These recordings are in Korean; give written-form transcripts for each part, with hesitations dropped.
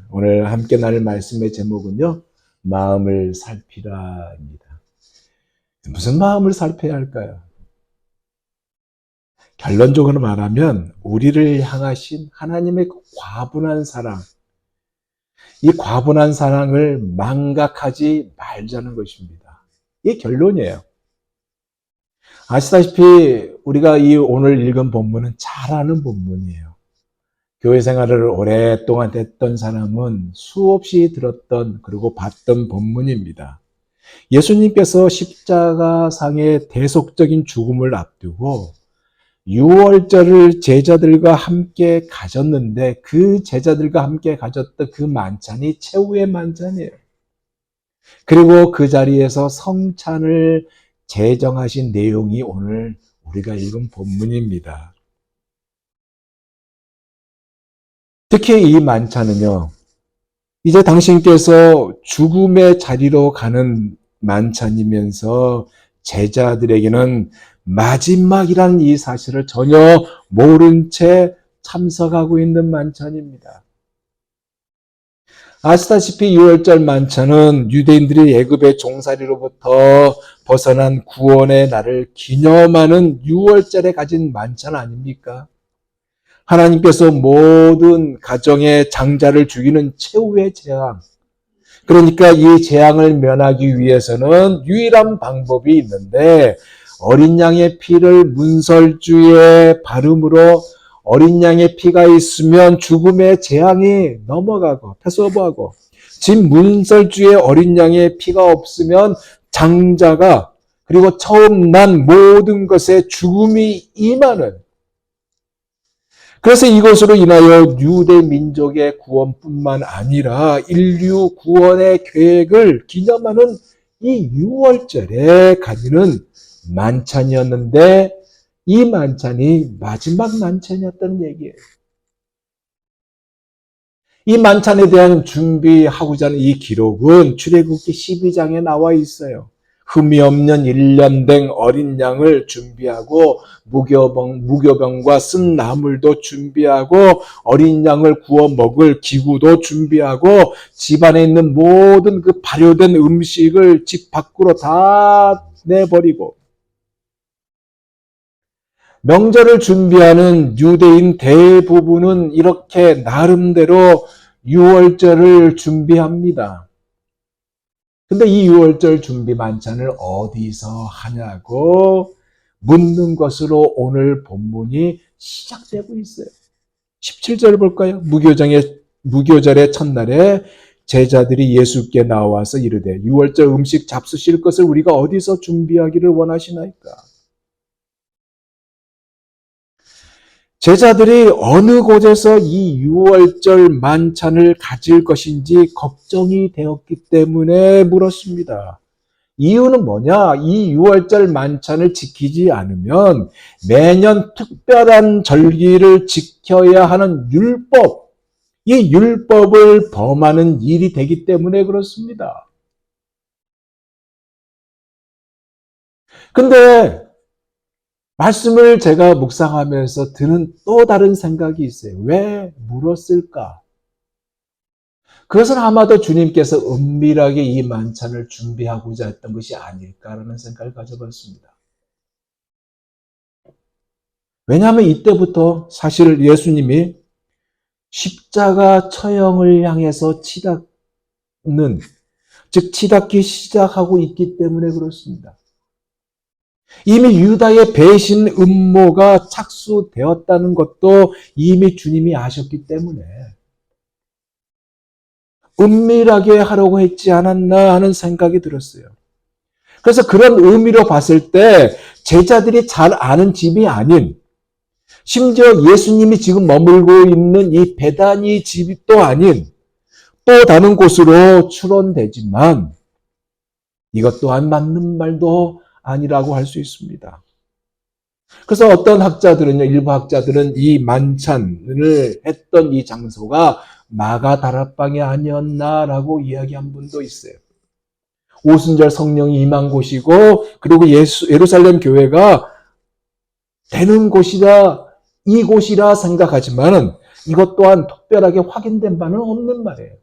오늘 함께 나눌 말씀의 제목은요, 마음을 살피라입니다. 무슨 마음을 살펴야 할까요? 결론적으로 말하면 우리를 향하신 하나님의 과분한 사랑, 이 과분한 사랑을 망각하지 말자는 것입니다. 이게 결론이에요. 아시다시피 우리가 이 오늘 읽은 본문은 잘 아는 본문이에요. 교회 생활을 오랫동안 했던 사람은 수없이 들었던 그리고 봤던 본문입니다. 예수님께서 십자가상의 대속적인 죽음을 앞두고 유월절을 제자들과 함께 가졌는데 그 제자들과 함께 가졌던 그 만찬이 최후의 만찬이에요. 그리고 그 자리에서 성찬을 제정하신 내용이 오늘 우리가 읽은 본문입니다. 특히 이 만찬은요, 이제 당신께서 죽음의 자리로 가는 만찬이면서 제자들에게는 마지막이라는 이 사실을 전혀 모른 채 참석하고 있는 만찬입니다. 아시다시피 유월절 만찬은 유대인들이 애굽의 종살이로부터 벗어난 구원의 날을 기념하는 유월절에 가진 만찬 아닙니까? 하나님께서 모든 가정의 장자를 죽이는 최후의 재앙, 그러니까 이 재앙을 면하기 위해서는 유일한 방법이 있는데 어린 양의 피를 문설주에 바름으로 어린 양의 피가 있으면 죽음의 재앙이 넘어가고 패스오버하고 진 문설주에 어린 양의 피가 없으면 장자가 그리고 처음 난 모든 것에 죽음이 임하는, 그래서 이것으로 인하여 유대 민족의 구원뿐만 아니라 인류 구원의 계획을 기념하는 이 유월절에 가지는 만찬이었는데 이 만찬이 마지막 만찬이었다는 얘기예요. 이 만찬에 대한 준비하고자 하는 이 기록은 출애굽기 12장에 나와 있어요. 흠이 없는 1년 된 어린 양을 준비하고 무교병과 쓴 나물도 준비하고 어린 양을 구워 먹을 기구도 준비하고 집안에 있는 모든 그 발효된 음식을 집 밖으로 다 내버리고 명절을 준비하는 유대인 대부분은 이렇게 나름대로 유월절을 준비합니다. 근데 이 유월절 준비 만찬을 어디서 하냐고 묻는 것으로 오늘 본문이 시작되고 있어요. 17절 볼까요? 무교절의 첫날에 제자들이 예수께 나와서 이르되 유월절 음식 잡수실 것을 우리가 어디서 준비하기를 원하시나이까? 제자들이 어느 곳에서 이 유월절 만찬을 가질 것인지 걱정이 되었기 때문에 물었습니다. 이유는 뭐냐? 이 유월절 만찬을 지키지 않으면 매년 특별한 절기를 지켜야 하는 율법, 이 율법을 범하는 일이 되기 때문에 그렇습니다. 근데 말씀을 제가 묵상하면서 드는 또 다른 생각이 있어요. 왜 물었을까? 그것은 아마도 주님께서 은밀하게 이 만찬을 준비하고자 했던 것이 아닐까라는 생각을 가져봤습니다. 왜냐하면 이때부터 사실 예수님이 십자가 처형을 향해서 치닫는, 즉 치닫기 시작하고 있기 때문에 그렇습니다. 이미 유다의 배신 음모가 착수되었다는 것도 이미 주님이 아셨기 때문에 은밀하게 하려고 했지 않았나 하는 생각이 들었어요. 그래서 그런 의미로 봤을 때 제자들이 잘 아는 집이 아닌, 심지어 예수님이 지금 머물고 있는 이 베다니 집이 또 아닌 또 다른 곳으로 추론되지만 이것 또한 맞는 말도 아니라고 할 수 있습니다. 그래서 어떤 학자들은요, 일부 학자들은 이 만찬을 했던 이 장소가 마가 다락방이 아니었나라고 이야기한 분도 있어요. 오순절 성령이 임한 곳이고 그리고 예루살렘 교회가 되는 곳이라 이곳이라 생각하지만은 이것 또한 특별하게 확인된 바는 없는 말이에요.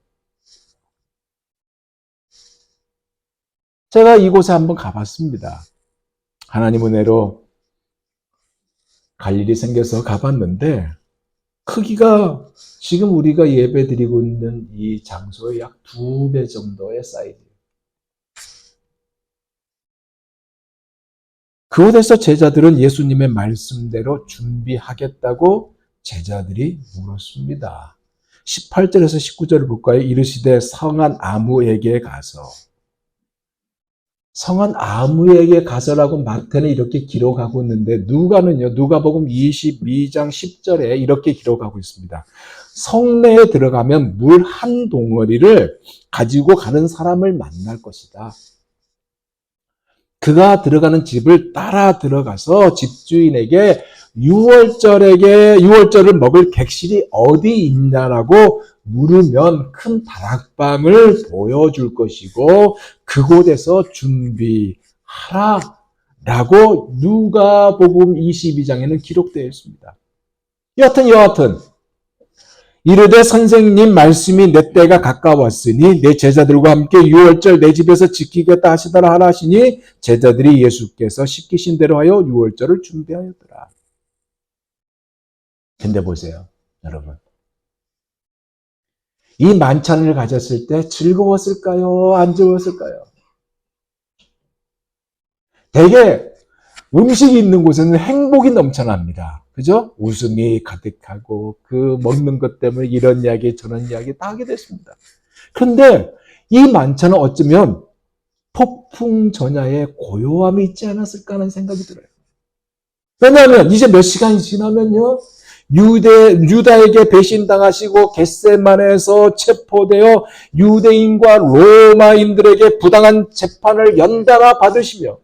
제가 이곳에 한번 가봤습니다. 하나님 은혜로 갈 일이 생겨서 가봤는데 크기가 지금 우리가 예배 드리고 있는 이 장소의 약 2배 정도의 사이즈. 그곳에서 제자들은 예수님의 말씀대로 준비하겠다고 제자들이 물었습니다. 18절에서 19절을 볼까요? 이르시되 성한 아무에게 가서. 성한 아무에게 가서라고 마태는 이렇게 기록하고 있는데 누가는요. 누가복음 22장 10절에 이렇게 기록하고 있습니다. 성내에 들어가면 물 한 덩어리를 가지고 가는 사람을 만날 것이다. 그가 들어가는 집을 따라 들어가서 집주인에게 유월절을 먹을 객실이 어디 있냐라고 물으면 큰 다락방을 보여줄 것이고 그곳에서 준비하라라고 누가복음 22장에는 기록되어 있습니다. 여하튼 이르되 선생님 말씀이 내 때가 가까웠으니 내 제자들과 함께 유월절 내 집에서 지키겠다 하시더라 하라 하시니 제자들이 예수께서 시키신 대로 하여 유월절을 준비하였더라. 근데 보세요, 여러분. 이 만찬을 가졌을 때 즐거웠을까요? 안 즐거웠을까요? 대개 음식이 있는 곳에는 행복이 넘쳐납니다. 그죠? 웃음이 가득하고 그 먹는 것 때문에 이런 이야기 저런 이야기 다 하게 됐습니다. 그런데 이 만찬은 어쩌면 폭풍전야의 고요함이 있지 않았을까 하는 생각이 들어요. 왜냐하면 이제 몇 시간이 지나면요. 유다에게 배신당하시고 겟세마네에서 체포되어 유대인과 로마인들에게 부당한 재판을 연달아 받으시며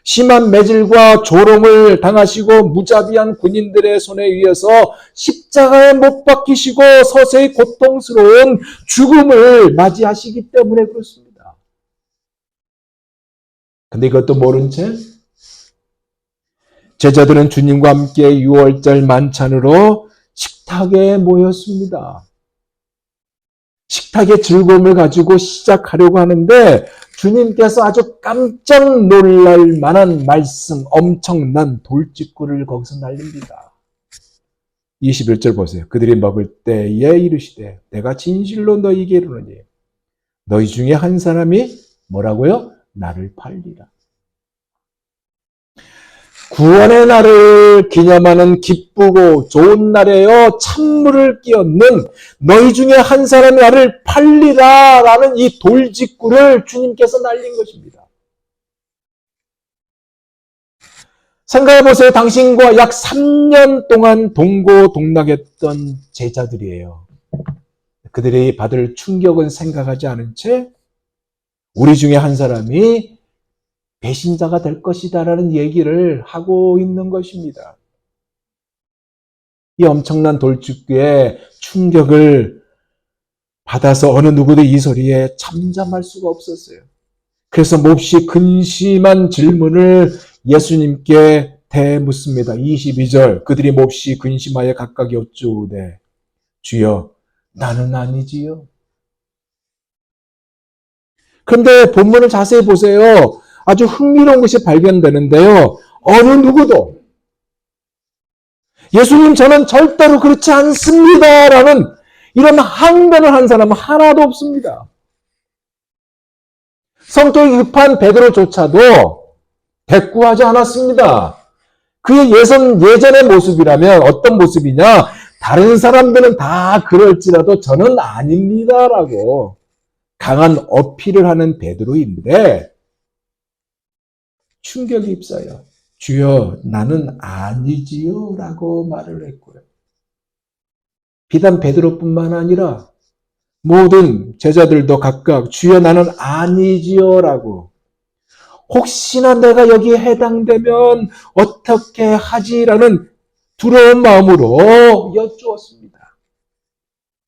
심한 매질과 조롱을 당하시고 무자비한 군인들의 손에 의해서 십자가에 못 박히시고 서서히 고통스러운 죽음을 맞이하시기 때문에 그렇습니다. 근데 이것도 모른 채 제자들은 주님과 함께 유월절 만찬으로 식탁에 모였습니다. 식탁의 즐거움을 가지고 시작하려고 하는데 주님께서 아주 깜짝 놀랄 만한 말씀, 엄청난 돌직구를 거기서 날립니다. 21절 보세요. 그들이 먹을 때에 이르시되 내가 진실로 너희에게 이르노니 너희 중에 한 사람이 뭐라고요? 나를 팔리라. 구원의 날을 기념하는 기쁘고 좋은 날에요. 찬물을 끼얹는 너희 중에 한 사람이 나를 팔리라 라는 이 돌직구를 주님께서 날린 것입니다. 생각해보세요. 당신과 약 3년 동안 동고동락했던 제자들이에요. 그들이 받을 충격은 생각하지 않은 채 우리 중에 한 사람이 배신자가 될 것이다라는 얘기를 하고 있는 것입니다. 이 엄청난 돌직구에 충격을 받아서 어느 누구도 이 소리에 잠잠할 수가 없었어요. 그래서 몹시 근심한 질문을 예수님께 대묻습니다. 22절 그들이 몹시 근심하여 각각 여쭈되 주여 나는 아니지요. 그런데 본문을 자세히 보세요. 아주 흥미로운 것이 발견되는데요. 어느 누구도 예수님 저는 절대로 그렇지 않습니다 라는 이런 항변을 한 사람은 하나도 없습니다. 성격이 급한 베드로조차도 대꾸하지 않았습니다. 그의 예전의 모습이라면 어떤 모습이냐? 다른 사람들은 다 그럴지라도 저는 아닙니다라고 강한 어필을 하는 베드로인데 충격이 휩싸여 주여 나는 아니지요 라고 말을 했고요. 비단 베드로뿐만 아니라 모든 제자들도 각각 주여 나는 아니지요 라고 혹시나 내가 여기에 해당되면 어떻게 하지라는 두려운 마음으로 여쭈었습니다.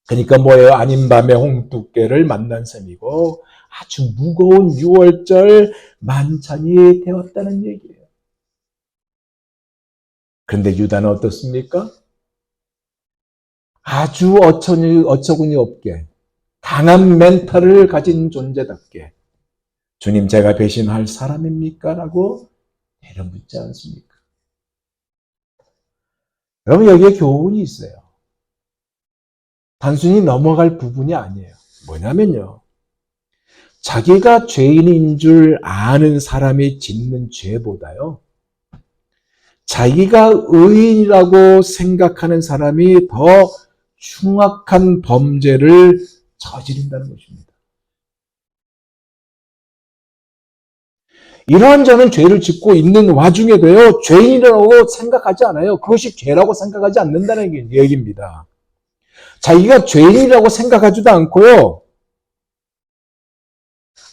그러니까 뭐예요? 아닌 밤에 홍두깨를 만난 셈이고 아주 무거운 6월절 만찬이 되었다는 얘기예요. 그런데 유다는 어떻습니까? 아주 어처구니 없게 강한 멘탈을 가진 존재답게 주님 제가 배신할 사람입니까? 라고 내려묻지 않습니까? 여러분 여기에 교훈이 있어요. 단순히 넘어갈 부분이 아니에요. 뭐냐면요. 자기가 죄인인 줄 아는 사람이 짓는 죄보다요. 자기가 의인이라고 생각하는 사람이 더 흉악한 범죄를 저지른다는 것입니다. 이러한 자는 죄를 짓고 있는 와중에도요, 죄인이라고 생각하지 않아요. 그것이 죄라고 생각하지 않는다는 얘기입니다. 자기가 죄인이라고 생각하지도 않고요,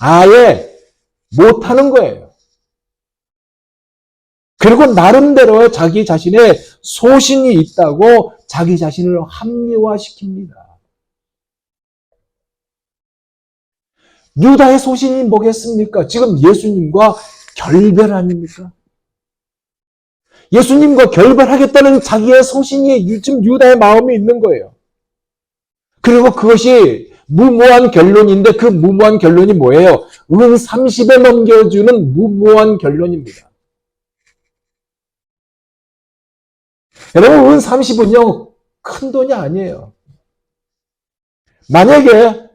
아예 못하는 거예요. 그리고 나름대로 자기 자신의 소신이 있다고 자기 자신을 합리화시킵니다. 유다의 소신이 뭐겠습니까? 지금 예수님과 결별 아닙니까? 예수님과 결별하겠다는 자기의 소신이 지금 유다의 마음에 있는 거예요. 그리고 그것이 무모한 결론인데 그 무모한 결론이 뭐예요? 은 30에 넘겨주는 무모한 결론입니다. 여러분, 은 30은요, 큰 돈이 아니에요. 만약에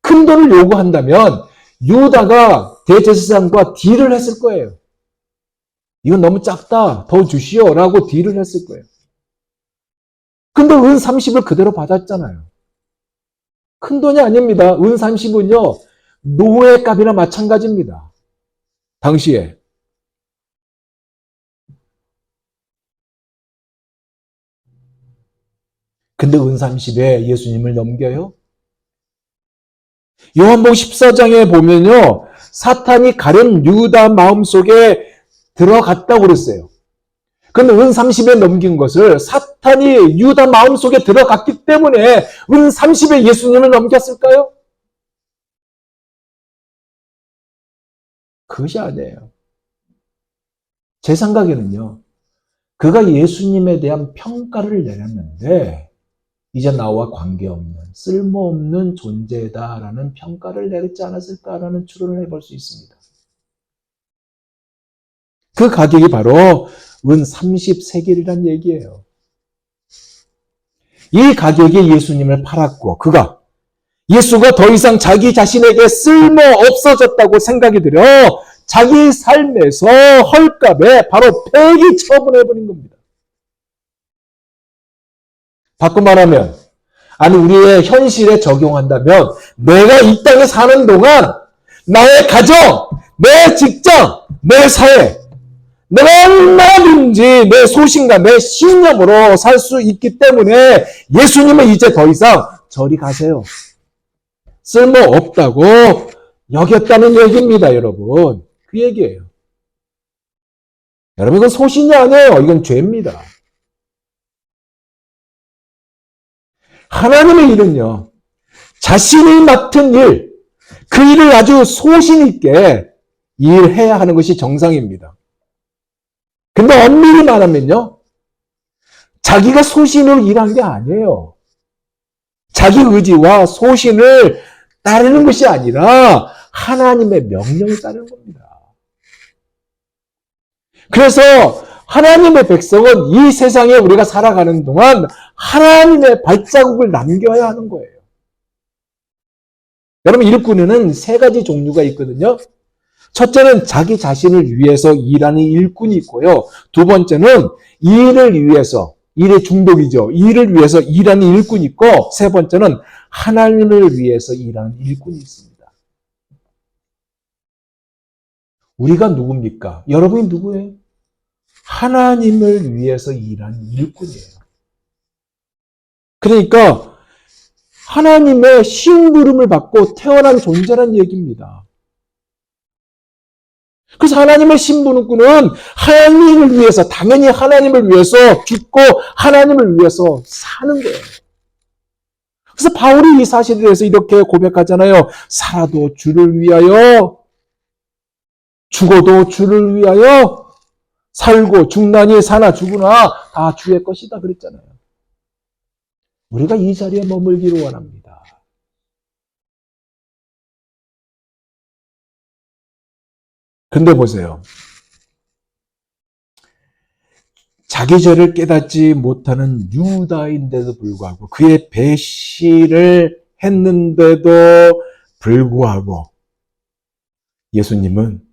큰 돈을 요구한다면 유다가 대제사장과 딜을 했을 거예요. 이건 너무 작다. 더 주시오. 라고 딜을 했을 거예요. 근데 은 30을 그대로 받았잖아요. 큰 돈이 아닙니다. 은 30은요. 노예값이나 마찬가지입니다. 당시에. 근데 은 30에 예수님을 넘겨요? 요한복음 14장에 보면요. 사탄이 가련 유다 마음속에 들어갔다고 그랬어요. 근데 은 30에 넘긴 것을 사탄이 유다 마음속에 들어갔기 때문에 은 30에 예수님을 넘겼을까요? 그것이 아니에요. 제 생각에는요. 그가 예수님에 대한 평가를 내렸는데 이제 나와 관계없는 쓸모없는 존재다라는 평가를 내렸지 않았을까라는 추론을 해볼 수 있습니다. 그 가격이 바로 은 30세겔이란 얘기예요. 이 가격에 예수님을 팔았고 예수가 더 이상 자기 자신에게 쓸모 없어졌다고 생각이 들어 자기 삶에서 헐값에 바로 폐기 처분해버린 겁니다. 바꿔 말하면 우리의 현실에 적용한다면 내가 이 땅에 사는 동안 나의 가정, 내 직장, 내 사회 내가 얼마든지 내 소신과 내 신념으로 살 수 있기 때문에 예수님은 이제 더 이상 저리 가세요. 쓸모없다고 여겼다는 얘기입니다, 여러분. 그 얘기예요. 여러분, 이건 소신이 아니에요. 이건 죄입니다. 하나님의 일은요, 자신이 맡은 일, 그 일을 아주 소신 있게 일해야 하는 것이 정상입니다. 근데 엄밀히 말하면요, 자기가 소신으로 일한 게 아니에요. 자기 의지와 소신을 따르는 것이 아니라 하나님의 명령을 따르는 겁니다. 그래서 하나님의 백성은 이 세상에 우리가 살아가는 동안 하나님의 발자국을 남겨야 하는 거예요. 여러분, 일꾼에는 세 가지 종류가 있거든요. 첫째는 자기 자신을 위해서 일하는 일꾼이 있고요. 두 번째는 일을 위해서, 일의 중독이죠. 일을 위해서 일하는 일꾼이 있고, 세 번째는 하나님을 위해서 일하는 일꾼이 있습니다. 우리가 누굽니까? 여러분이 누구예요? 하나님을 위해서 일하는 일꾼이에요. 그러니까 하나님의 심부름을 받고 태어난 존재란 얘기입니다. 그래서 하나님의 심부름꾼은 하나님을 위해서, 당연히 하나님을 위해서 죽고 하나님을 위해서 사는 거예요. 그래서 바울이 이 사실에 대해서 이렇게 고백하잖아요. 살아도 주를 위하여, 죽어도 주를 위하여, 살고 죽나니 사나 죽으나 다 주의 것이다 그랬잖아요. 우리가 이 자리에 머물기를 원합니다. 근데 보세요. 자기 죄를 깨닫지 못하는 유다인데도 불구하고 그의 배신을 했는데도 불구하고 예수님은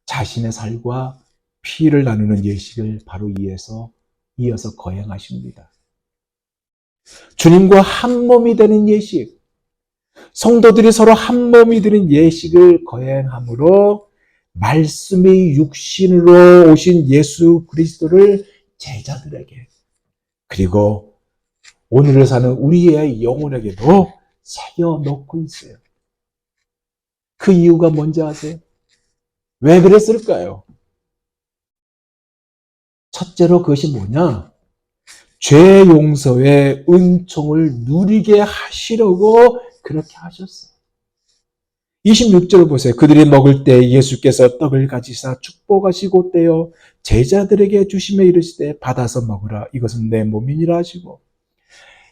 자신의 살과 피를 나누는 예식을 바로 이어서 거행하십니다. 주님과 한 몸이 되는 예식, 성도들이 서로 한 몸이 되는 예식을 거행함으로 말씀이 육신으로 오신 예수 그리스도를 제자들에게 그리고 오늘을 사는 우리의 영혼에게도 새겨놓고 있어요. 그 이유가 뭔지 아세요? 왜 그랬을까요? 첫째로 그것이 뭐냐? 죄 용서의 은총을 누리게 하시려고 그렇게 하셨어요. 26절 보세요. 그들이 먹을 때 예수께서 떡을 가지사 축복하시고 떼어 제자들에게 주시며 이르시되 받아서 먹으라. 이것은 내 몸이니라 하시고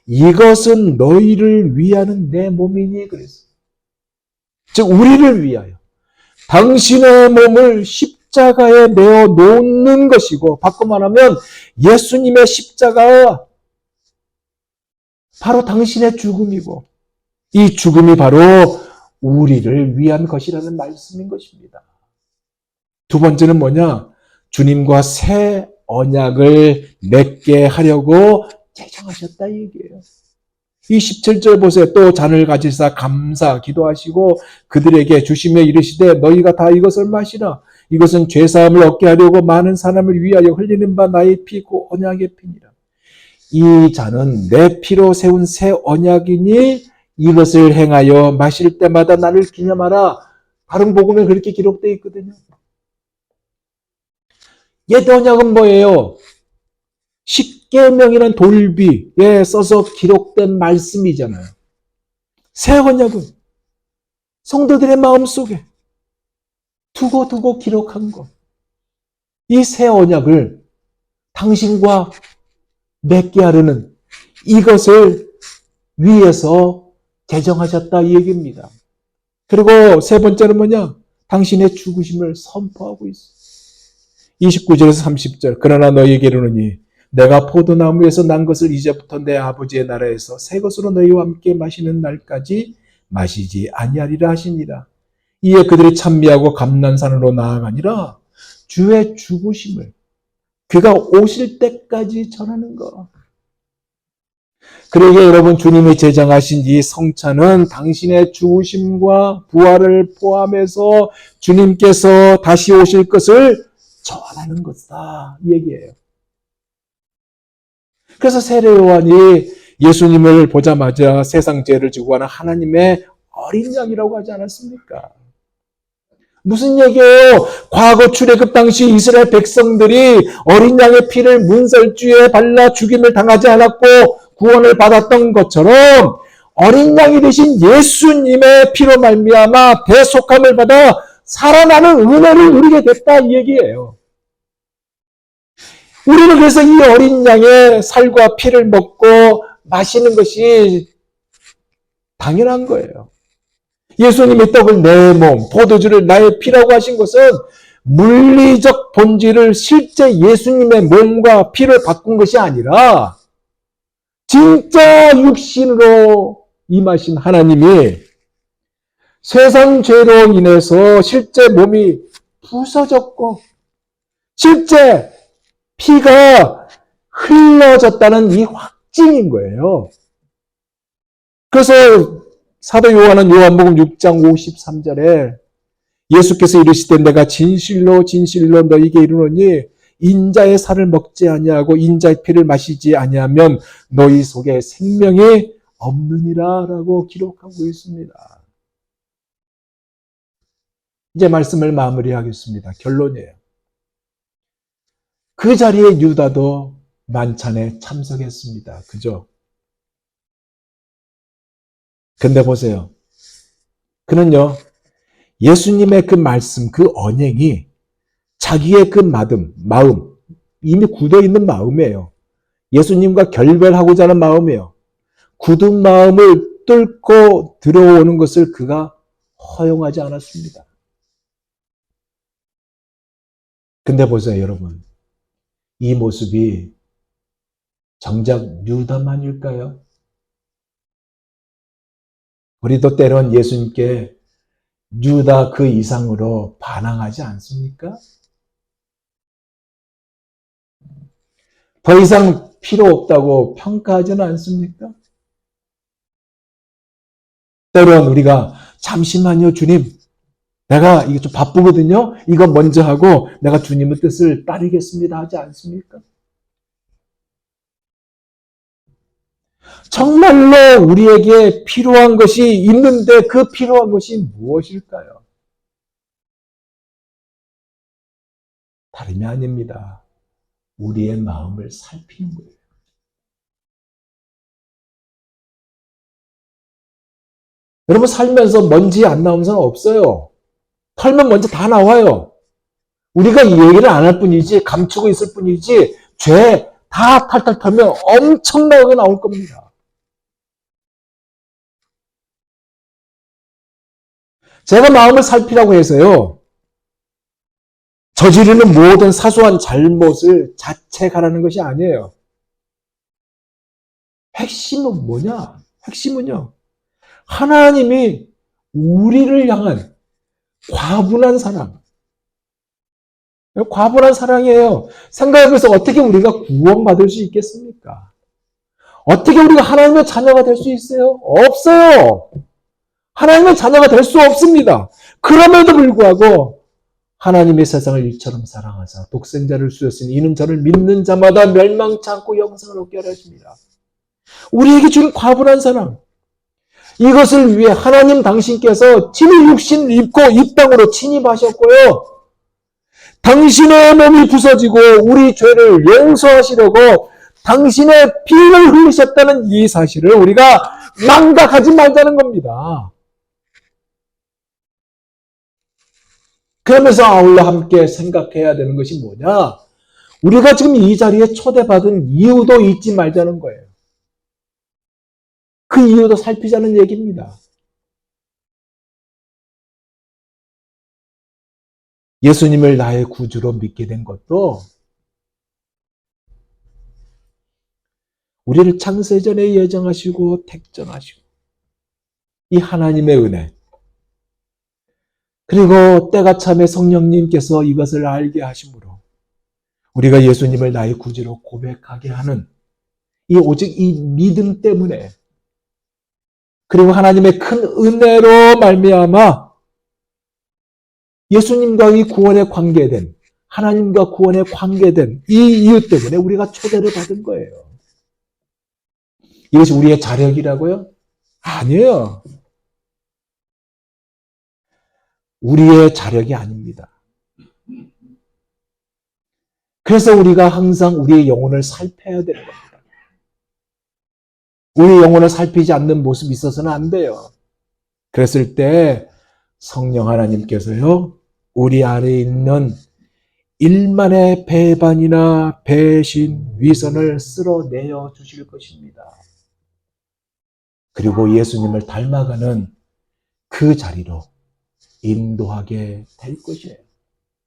이것은 너희를 위하는 내 몸이니 그랬어요. 즉 우리를 위하여 당신의 몸을 십자가에 내어 놓는 것이고 바꿔 말하면 예수님의 십자가가 바로 당신의 죽음이고 이 죽음이 바로 우리를 위한 것이라는 말씀인 것입니다. 두 번째는 뭐냐? 주님과 새 언약을 맺게 하려고 제정하셨다 이 얘기예요. 이 17절 보세요. 또 잔을 가지사 감사 기도하시고 그들에게 주시며 이르시되 너희가 다 이것을 마시라. 이것은 죄사함을 얻게 하려고 많은 사람을 위하여 흘리는 바 나의 피고 언약의 피니라. 이 잔은 내 피로 세운 새 언약이니 이것을 행하여 마실 때마다 나를 기념하라. 다른 복음에 그렇게 기록되어 있거든요. 옛 언약은 뭐예요? 십계명이라는 돌비에 써서 기록된 말씀이잖아요. 새 언약은 성도들의 마음속에 두고 기록한 것. 이 새 언약을 당신과 맺게 하려는 이것을 위해서 제정하셨다 이 얘기입니다. 그리고 세 번째는 뭐냐? 당신의 죽으심을 선포하고 있어. 29절에서 30절. 그러나 너희에게 이르노니 내가 포도나무에서 난 것을 이제부터 내 아버지의 나라에서 새 것으로 너희와 함께 마시는 날까지 마시지 아니하리라 하시니라. 이에 그들이 찬미하고 감난산으로 나아가니라. 주의 죽으심을 그가 오실 때까지 전하는 것. 그러기에 여러분 주님이 제정하신 이 성찬은 당신의 죽으심과 부활을 포함해서 주님께서 다시 오실 것을 전하는 것이다. 이 얘기예요. 그래서 세례 요한이 예수님을 보자마자 세상 죄를 지고 가는 하나님의 어린 양이라고 하지 않았습니까? 무슨 얘기예요? 과거 출애굽 당시 이스라엘 백성들이 어린 양의 피를 문설주에 발라 죽임을 당하지 않았고 구원을 받았던 것처럼 어린 양이 되신 예수님의 피로 말미암아 대속함을 받아 살아나는 은혜를 누리게 됐다 이 얘기예요. 우리는 그래서 이 어린 양의 살과 피를 먹고 마시는 것이 당연한 거예요. 예수님이 떡을 내 몸, 포도주를 나의 피라고 하신 것은 물리적 본질을 실제 예수님의 몸과 피를 바꾼 것이 아니라 진짜 육신으로 임하신 하나님이 세상 죄로 인해서 실제 몸이 부서졌고 실제 피가 흘러졌다는 이 확증인 거예요. 그래서 사도 요한은 요한복음 6장 53절에 예수께서 이르시되 내가 진실로 진실로 너희에게 이르노니 인자의 살을 먹지 아니하고 인자의 피를 마시지 아니하면 너희 속에 생명이 없느니라 라고 기록하고 있습니다. 이제 말씀을 마무리하겠습니다. 결론이에요. 그 자리에 유다도 만찬에 참석했습니다. 그죠? 근데 보세요. 그는요, 예수님의 그 말씀, 그 언행이 자기의 그 마음, 이미 굳어 있는 마음이에요. 예수님과 결별하고자 하는 마음이에요. 굳은 마음을 뚫고 들어오는 것을 그가 허용하지 않았습니다. 근데 보세요, 여러분. 이 모습이 정작 유다만일까요? 우리도 때론 예수님께 유다 그 이상으로 반항하지 않습니까? 더 이상 필요 없다고 평가하지는 않습니까? 때론 우리가 잠시만요, 주님. 내가 이게 좀 바쁘거든요. 이거 먼저 하고 내가 주님의 뜻을 따르겠습니다 하지 않습니까? 정말로 우리에게 필요한 것이 있는데 그 필요한 것이 무엇일까요? 다름이 아닙니다. 우리의 마음을 살피는 거예요. 여러분 살면서 먼지 안 나오는 사람 없어요. 털면 먼저 다 나와요. 우리가 이 얘기를 안 할 뿐이지 감추고 있을 뿐이지 죄 다 탈탈 털면 엄청나게 나올 겁니다. 제가 마음을 살피라고 해서요. 저지르는 모든 사소한 잘못을 자책하라는 것이 아니에요. 핵심은 뭐냐? 핵심은요. 하나님이 우리를 향한 과분한 사랑. 과분한 사랑이에요. 생각해보세요. 어떻게 우리가 구원받을 수 있겠습니까? 어떻게 우리가 하나님의 자녀가 될 수 있어요? 없어요. 하나님의 자녀가 될 수 없습니다. 그럼에도 불구하고 하나님의 세상을 이처럼 사랑하사 독생자를 주셨으니 이는 저를 믿는 자마다 멸망치 않고 영생을 얻게 하려 하십니다. 우리에게 준 과분한 사랑. 이것을 위해 하나님 당신께서 친히 육신을 입고 이 땅으로 침입하셨고요. 당신의 몸이 부서지고 우리 죄를 용서하시려고 당신의 피를 흘리셨다는 이 사실을 우리가 망각하지 말자는 겁니다. 그러면서 아울러 함께 생각해야 되는 것이 뭐냐? 우리가 지금 이 자리에 초대받은 이유도 잊지 말자는 거예요. 그 이유도 살피자는 얘기입니다. 예수님을 나의 구주로 믿게 된 것도 우리를 창세전에 예정하시고 택정하시고 이 하나님의 은혜 그리고 때가 참에 성령님께서 이것을 알게 하심으로 우리가 예수님을 나의 구주로 고백하게 하는 이 오직 이 믿음 때문에 그리고 하나님의 큰 은혜로 말미암아 예수님과의 구원에 관계된 하나님과 구원에 관계된 이 이유 때문에 우리가 초대를 받은 거예요. 이것이 우리의 자력이라고요? 아니에요. 우리의 자력이 아닙니다. 그래서 우리가 항상 우리의 영혼을 살펴야 되는 겁니다. 우리의 영혼을 살피지 않는 모습이 있어서는 안 돼요. 그랬을 때 성령 하나님께서요, 우리 안에 있는 일만의 배반이나 배신, 위선을 쓸어내어 주실 것입니다. 그리고 예수님을 닮아가는 그 자리로 인도하게 될 것이에요.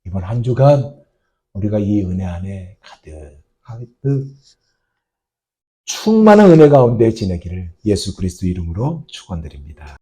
이번 한 주간 우리가 이 은혜 안에 가득 충만한 은혜 가운데 지내기를 예수 그리스도 이름으로 축원드립니다.